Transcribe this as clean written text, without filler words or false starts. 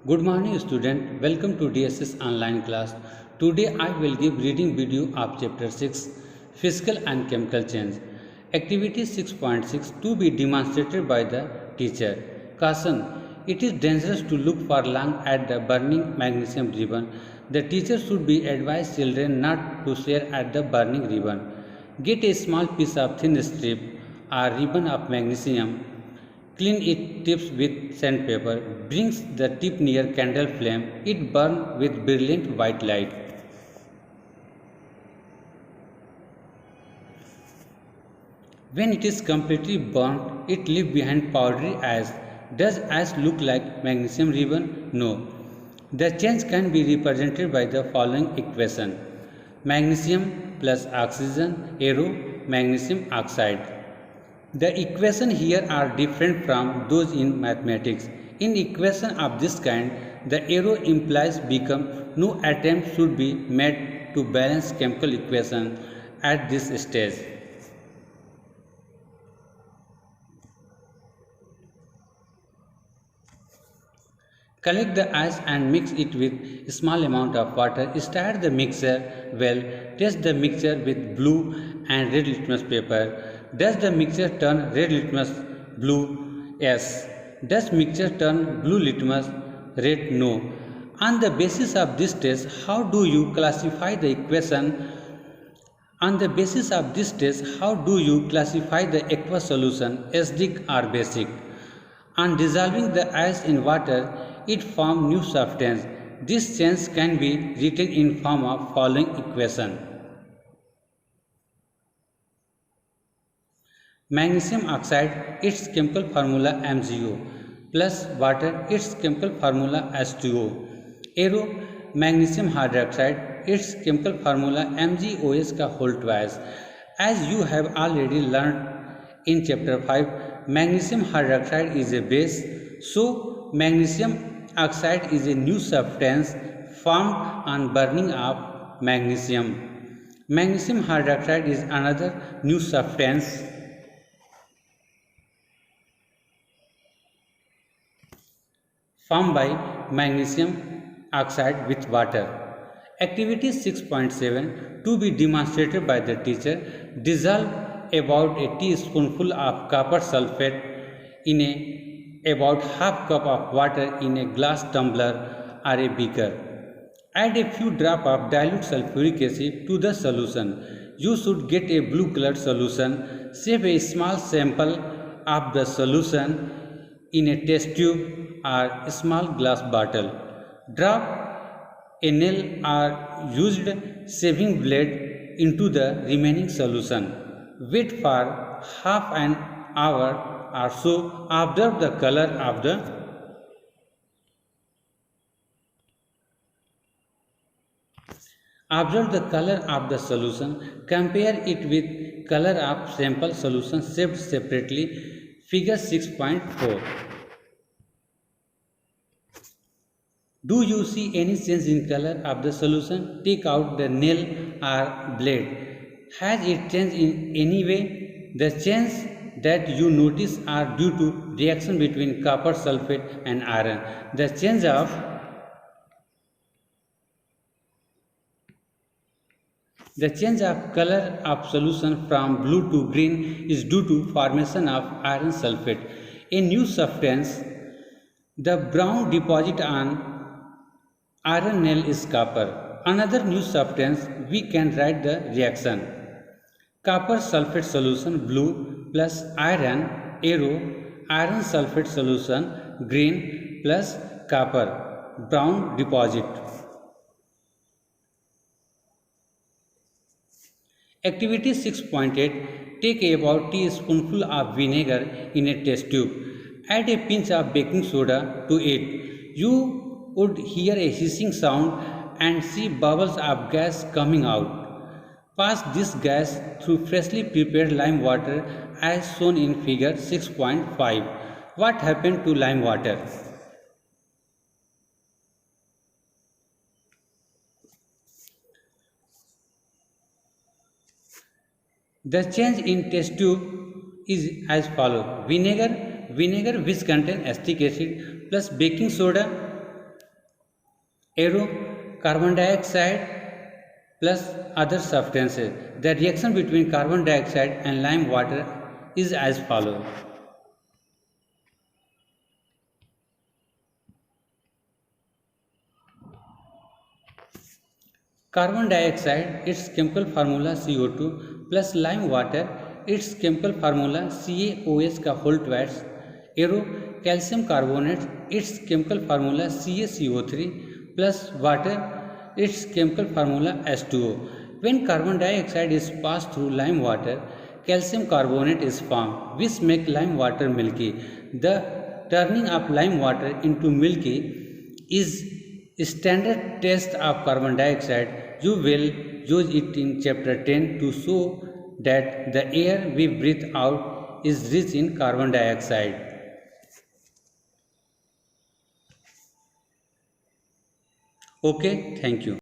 Good morning student, welcome to DSS online class. Today I will give reading video of chapter 6 Physical and Chemical Change. Activity 6.6 to be demonstrated by the teacher. Caution, it is dangerous to look for long at the burning magnesium ribbon. The teacher should be advise children not to stare at the burning ribbon. Get a small piece of thin strip or ribbon of magnesium. Clean it tips with sandpaper, brings the tip near candle flame, it burns with brilliant white light. When it is completely burnt, it leaves behind powdery ash. Does ash look like magnesium ribbon? No. The change can be represented by the following equation. Magnesium plus oxygen, arrow, magnesium oxide. The equations here are different from those in mathematics. In equation of this kind, the arrow implies no attempt should be made to balance chemical equation at this stage. Collect the ash and mix it with a small amount of water. Start the mixture well. Test the mixture with blue and red litmus paper. Does the mixture turn red litmus blue? Yes. Does mixture turn blue litmus red? No. On the basis of this test, how do you classify the equation? On the basis of this test, how do you classify the aqueous solution, acidic or basic? On dissolving the ash in water, it forms new substance. This change can be written in form of following equation. Magnesium oxide, its chemical formula MgO, plus water, its chemical formula H2O. Arrow, magnesium hydroxide, its chemical formula MgOH का whole twice. As you have already learned in chapter 5, magnesium hydroxide is a base, so magnesium oxide is a new substance formed on burning of magnesium. Magnesium hydroxide is another new substance formed by magnesium oxide with water. Activity 6.7 to be demonstrated by the teacher. Dissolve about a teaspoonful of copper sulfate in about half cup of water in a glass tumbler or a beaker. Add a few drops of dilute sulfuric acid to the solution. You should get a blue colored solution. Save a small sample of the solution in a test tube or a small glass bottle. Drop a nail or used shaving blade into the remaining solution. Wait for half an hour or so. Observe the color of the solution. Compare it with color of sample solution saved separately. Figure 6.4. Do you see any change in color of the solution? Take out the nail or blade. Has it changed in any way? The change that you notice are due to reaction between copper sulfate and iron. The change of color of solution from blue to green is due to formation of iron sulfate, a new substance. The brown deposit on iron nail is copper. Another new substance, we can write the reaction. Copper sulfate solution blue plus iron, arrow, iron sulfate solution green plus copper, brown deposit. Activity 6.8. Take about teaspoonful of vinegar in a test tube. Add a pinch of baking soda to it. You would hear a hissing sound and see bubbles of gas coming out. Pass this gas through freshly prepared lime water as shown in figure 6.5. What happened to lime water? The change in test tube is as follows. Vinegar which contains acetic acid plus baking soda Arrow carbon dioxide plus other substances. The reaction between carbon dioxide and lime water is as follows. Carbon dioxide, its chemical formula CO2 plus lime water, its chemical formula CaOH का whole twice. Arrow calcium carbonate, its chemical formula CaCO3 plus water, its chemical formula H2O. When carbon dioxide is passed through lime water, calcium carbonate is formed, which make lime water milky. The turning of lime water into milky is standard test of carbon dioxide. You will use it in chapter 10 to show that the air we breathe out is rich in carbon dioxide. Okay, thank you.